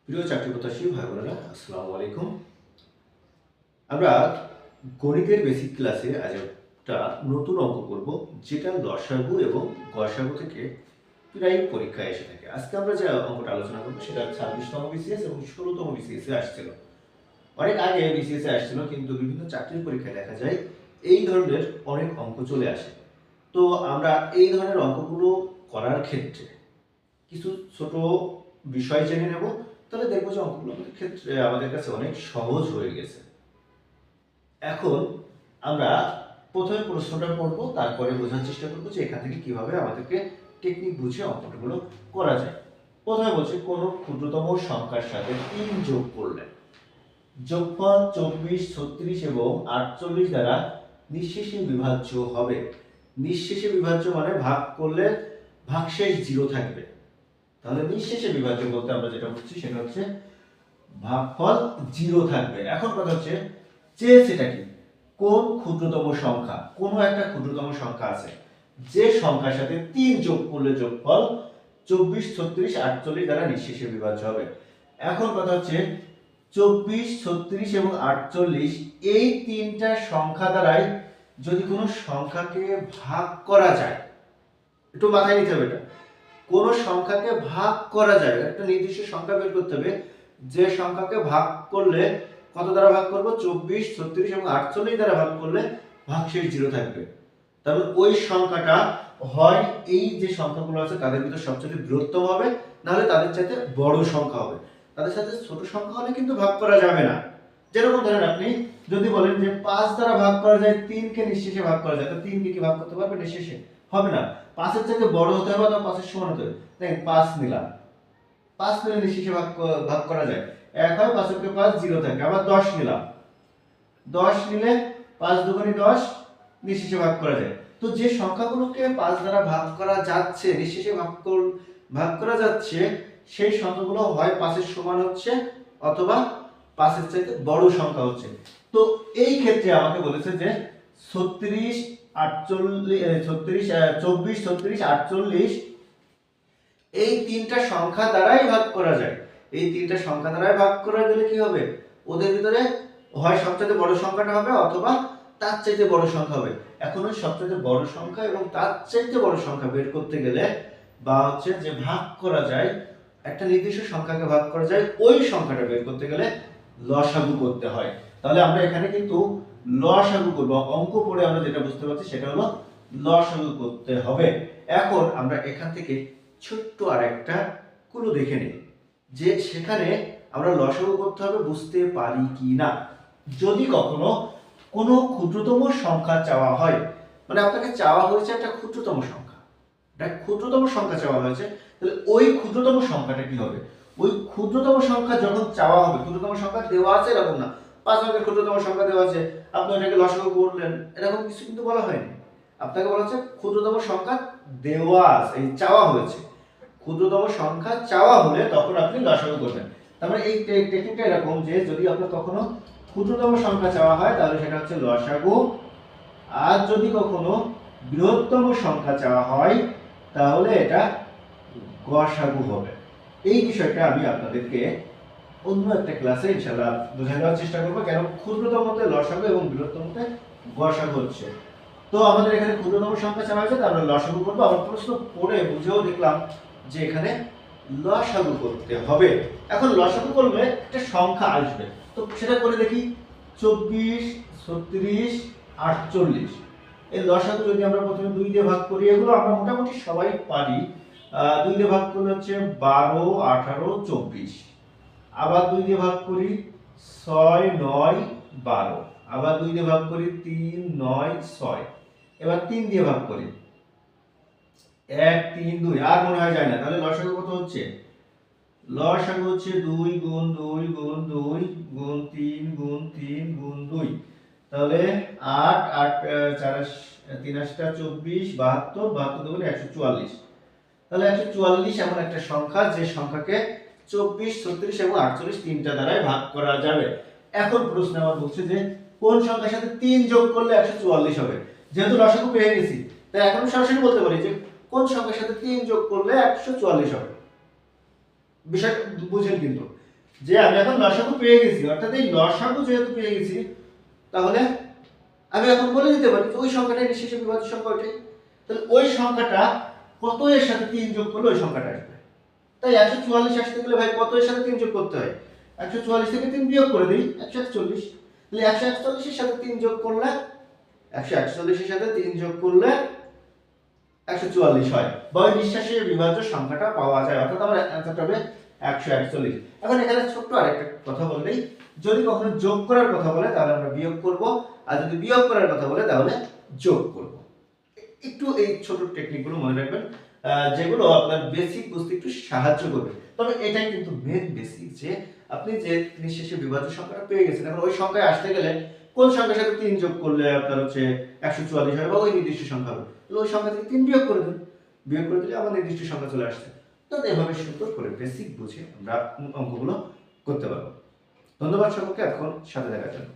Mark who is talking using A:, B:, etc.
A: প্রিয় চাকরি প্রত্যাশী ভাই বোনেরা, আসসালামু আলাইকুম। আমরা গণিতের বেসিক ক্লাসে আজ একটা নতুন অঙ্ক করব, যেটা লসাগু এবং গসাগু থেকে প্রায় পরীক্ষায় এসে থাকে। আজকে আমরা যে অঙ্কটা আলোচনা করবো সেটা 26তম বিসিএস এবং 16তম বিসিএস এ আসছিল। অনেক আগে বিসিএস এ আসছিল, কিন্তু বিভিন্ন চাকরির পরীক্ষায় দেখা যায় এই ধরনের অনেক অঙ্ক চলে আসে। তো আমরা এই ধরনের অঙ্কগুলো করার ক্ষেত্রে কিছু ছোট বিষয় জেনে নেব, তাহলে দেখবো যে অঙ্কগুলো আমাদের কাছে অনেক সহজ হয়ে গেছে। এখন আমরা প্রথমে প্রশ্নটা পড়বো, তারপরে বোঝার চেষ্টা করবো যে এখান থেকে কিভাবে আমাদেরকে টেকনিক বুঝে অঙ্কগুলো করা যায়। প্রথমে বলছে কোন ক্ষুদ্রতম সংখ্যার সাথে 3 যোগ করলে যোগফল 24, 36 এবং 48 দ্বারা নিঃশেষে বিভাজ্য হবে। নিঃশেষে বিভাজ্য মানে ভাগ করলে ভাগশেষ 0 থাকবে। তাহলে নিঃশেষে বিভাজ্য বলতে আমরা যেটা বুঝছি সেটা হচ্ছে ভাগফল 0 থাকবে। এখন কথা হচ্ছে যে সেটা কি, কোন ক্ষুদ্রতম সংখ্যা, কোন একটা ক্ষুদ্রতম সংখ্যা আছে যে সংখ্যার সাথে 3 যোগ করলে যোগফল 24, 36, 48 দ্বারা নিঃশেষে বিভাজ্য হবে। এখন কথা হচ্ছে 24, 36 এবং 48 এই তিনটা সংখ্যা দ্বারাই যদি কোনো সংখ্যাকে ভাগ করা যায়, একটু মাথায় নিতে হবে এটা, কোন সংখ্যাকে ভাগ করা যায়, একটা নির্দিষ্ট সংখ্যা বের করতে হবে যে সংখ্যাকে ভাগ করলে কত দ্বারা ভাগ করব, 24, 36 এবং 48 দ্বারা ভাগ করলে ভাগশেষ 0 থাকবে। তাহলে ওই সংখ্যাটা হয় এই যে সংখ্যাগুলো আছে তাদের ভিতর সবচেয়ে বৃহত্তম হবে, নাহলে তাদের চাইতে বড় সংখ্যা হবে। তাদের সাথে ছোট সংখ্যা হলে কিন্তু ভাগ করা যাবে না। যেরকম ধরেন আপনি যদি বলেন যে 5 দ্বারা ভাগ করা যায়, 3 কে নিঃশেষে ভাগ করা যায়, তো 3 কে কি ভাগ করতে পারবে নিঃশেষে? হবে না। 5 এর থেকে বড় হতে হবে অথবা 5 এর সমান হতে হবে। দেখেন 5 নিলাম, 5 নিলে নিঃশেষে ভাগ করা যায়, 1 হয়, 5 এর 5 0 থাকে। আবার 10 নিলাম, 10 নিলে 5 দুগুণে 10, নিঃশেষে ভাগ করা যায়। তো যে সংখ্যাগুলোকে 5 দ্বারা ভাগ করা যাচ্ছে, নিঃশেষে ভাগ করা যাচ্ছে, সেই সংখ্যাগুলো হয় 5 এর সমান হচ্ছে অথবা 5 এর চাইতে বড় সংখ্যা হচ্ছে। তো এই ক্ষেত্রে আমাকে বলেছে যে 36, 48, 24, 36, 48 এই তিনটা সংখ্যা দ্বারাই ভাগ করা যায়। এই তিনটা সংখ্যা দ্বারাই ভাগ করা গেলে কি হবে, ওদের ভিতরে হয় সবচেয়ে বড় সংখ্যাটা হবে অথবা তার চাইতে বড় সংখ্যা হবে। এখন ওই সবচেয়ে বড় সংখ্যা এবং তার চাইতে বড় সংখ্যা বের করতে গেলে, বা হচ্ছে যে ভাগ করা যায়, একটা নির্দিষ্ট সংখ্যাকে ভাগ করা যায়, ওই সংখ্যাটা বের করতে গেলে লসাগু করতে হয়। তাহলে আমরা এখানে কিন্তু লসাগু করব। অঙ্ক পড়ে আমরা যেটা বুঝতে পারছি সেটা হলো লসাগু করতে হবে। এখন আমরা এখান থেকে ছোট্ট আরেকটা ক্লু দেখে নিই যে সেখানে আমরা লসাগু করতে হবে বুঝতে পারি কি না। যদি কখনো কোনো ক্ষুদ্রতম সংখ্যা চাওয়া হয়, মানে আপনাকে চাওয়া হয়েছে একটা ক্ষুদ্রতম সংখ্যা, একটা ক্ষুদ্রতম সংখ্যা চাওয়া হয়েছে, তাহলে ওই ক্ষুদ্রতম সংখ্যাটা কি হবে, ওই ক্ষুদ্রতম সংখ্যা যখন চাওয়া হবে, ক্ষুদ্রতম সংখ্যা দেওয়া আছে এরকম না, 5 অঙ্কের ক্ষুদ্রতম সংখ্যা দেওয়া আছে, আপনি এটাকে লসাগু করলেন, এরকম কিছু কিন্তু বলা হয়নি। আপনাকে বলা হচ্ছে ক্ষুদ্রতম সংখ্যা দেওয়া আছে, এই চাওয়া হয়েছে। ক্ষুদ্রতম সংখ্যা চাওয়া হলে তখন আপনি লসাগু করবেন। তার মানে এই টেকনিকটা এরকম যে যদি আপনার কখনো ক্ষুদ্রতম সংখ্যা চাওয়া হয় তাহলে সেটা হচ্ছে লসাগু, আর যদি কখনো বৃহত্তম সংখ্যা চাওয়া হয় তাহলে এটা গসাগু হবে। এই বিষয়টা আমি আপনাদেরকে অন্য একটা ক্লাসে ইনশাআল্লাহ বোঝানোর দেওয়ার চেষ্টা করব, কেন ক্ষুদ্রতমতে লসাগু এবং বৃহত্তমতে গসাগু হচ্ছে। তো আমাদের এখানে ক্ষুদ্রতম সংখ্যা চাওয়া হয়েছে, আমরা লসাগু করব। আমরা প্রশ্ন পড়ে বুঝেও দেখলাম যে এখানে লসাগু করতে হবে। এখন লসাগু করলে একটা সংখ্যা আসবে, তো সেটা করে দেখি। 24, 36, 48 এই লসাগু যদি আমরা প্রথমে 2 দিয়ে ভাগ করি, এগুলো আমরা মোটামুটি সবাই পারি। 2 দিয়ে ভাগ করলে হচ্ছে 12, 18, 24। আবার 2 দিয়ে ভাগ করি 6, 9, 12। আবার 2 দিয়ে ভাগ করি 3, 9, 6। এবার 3 দিয়ে ভাগ করি 1, 3, 2। আর মনে হয় যায় না, তাহলে লসাগু কত হচ্ছে? লসাগু হচ্ছে 2 গুণ 2 গুণ 2 গুণ 3 গুণ 3 গুণ 2। তাহলে 8, 8, 4, 3, 8, 24, 72, 72 দুগুণে 144। তাহলে 144 এমন একটা সংখ্যা যে সংখ্যাকে 24, 36 এবং 48 তিনটা দ্বারাই ভাগ করা যাবে। এখন প্রশ্ন আমার বলছে যে কোন সংখ্যার সাথে 3 যোগ করলে 144 হবে। যেহেতু লসাগু পেয়ে গেছি, তাই এখন সরাসরি বলতে পারি যে কোন সংখ্যার সাথে 3 যোগ করলে 144 হবে। বিষয়টা বুঝেন কিন্তু যে আমি এখন লসাগু পেয়ে গেছি, অর্থাৎ এই লসাগু যেহেতু পেয়ে গেছি, তাহলে আমি এখন বলে দিতে পারি যে ওই সংখ্যাটাই নিঃশেষে বিভাজ্য সংখ্যা ওইটাই। তাহলে ওই সংখ্যাটা কত এর সাথে 3 যোগ করলে ওই সংখ্যাটা আসবে। তাই 144 আসতে গেলে ভাই কত এর সাথে 3 যোগ করতে হয়? 144 থেকে 3 বিয়োগ করে দিই, 141। তাহলে 141 এর সাথে 3 যোগ করলে 141 এর সাথে 3 যোগ করলে 144 হয়, বা ওই নিঃশেষে বিভাজ্য সংখ্যাটা পাওয়া যায়, অর্থাৎ আমার অ্যান্সারটা হবে 141। এখন এখানে ছোট্ট আরেকটা কথা বললেই, যদি কখনো যোগ করার কথা বলে তাহলে আমরা বিয়োগ করব, আর যদি বিয়োগ করার কথা বলে তাহলে যোগ করব। একটু এই ছোট টেকনিকগুলো মনে রাখবেন, যেগুলো আপনার বেসিক বুঝতে একটু সাহায্য করবে। তবে এটাই কিন্তু মেন বেসিক, যে আপনি যে নিঃশেষে বিভাজ্য সংখ্যাটা পেয়ে গেছেন, এখন ওই সংখ্যায় আসতে গেলে কোন সংখ্যার সাথে 3 যোগ করলে আপনার হচ্ছে 144 হয়, বা ওই নির্দিষ্ট সংখ্যা হবে, তাহলে ওই সংখ্যা থেকে 3 বিয়োগ করে দেন, বিয়োগ করে দিলে আমার নির্দিষ্ট সংখ্যা চলে আসছে। তো এভাবে সুন্দর করে বেসিক বুঝে আমরা অঙ্কগুলো করতে পারবো। ধন্যবাদ সকলকে এতক্ষণ সাথে থাকার জন্য।